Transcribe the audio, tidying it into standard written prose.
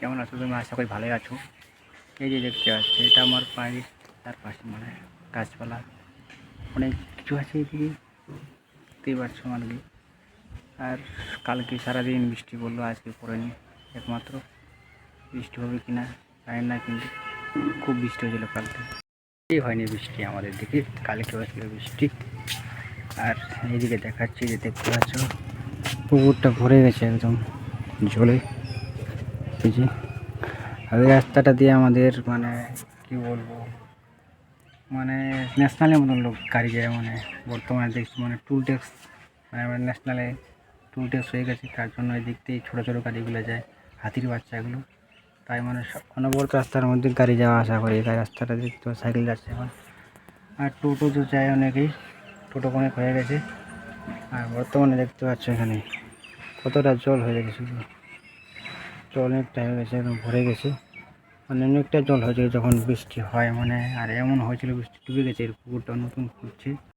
কেমন আছো তুমি? আশা করি ভালোই আছো। এই যে দেখতে পাচ্ছি, এটা আমার বাড়ির চারপাশে মানে গাছপালা অনেক কিছু আছে এদিকে, দেখতেই পাচ্ছ আর কি। আর কালকে সারাদিন বৃষ্টি পড়লো, আজকে পড়েনি। একমাত্র বৃষ্টি হবে কিনা জানি না, কিন্তু খুব বৃষ্টি হয়েছিল কালকে। এই হয়নি বৃষ্টি আমাদের দিকে, কালকে হয়েছিল বৃষ্টি। আর এইদিকে দেখাচ্ছি যে দেখতে পাচ্ছ পুকুরটা ভরে গেছে একদম জলে। এই যে আর ওই রাস্তাটা দিয়ে আমাদের মানে কি বলবো, মানে ন্যাশনালের মতন লোক গাড়ি যায়। মানে বর্তমানে দেখছি মানে টুল ট্যাক্স, মানে ন্যাশনালে টুল ট্যাক্স হয়ে গেছে, তার জন্য এই দিক থেকে ছোটো ছোটো গাড়িগুলো যায়, হাতির বাচ্চাগুলো। তাই মানে অনবরত রাস্তার মধ্যে গাড়ি যাওয়া আসা করে, তাই রাস্তাটা দেখতে সাইকেল যাচ্ছে এখন। আর টোটো তো যায় অনেকেই, টোটো অনেক হয়ে গেছে। আর বর্তমানে দেখতে পাচ্ছ এখানে কতটা জল হয়ে গেছে, শুধু জল অনেকটা হয়ে গেছে, একদম ভরে গেছে। মানে অনেকটা জল হয়েছিল যখন বৃষ্টি হয়, মানে আর এমন হয়েছিল বৃষ্টি ডুবে গেছে, এর পুকুরটা নতুন খুঁজছে।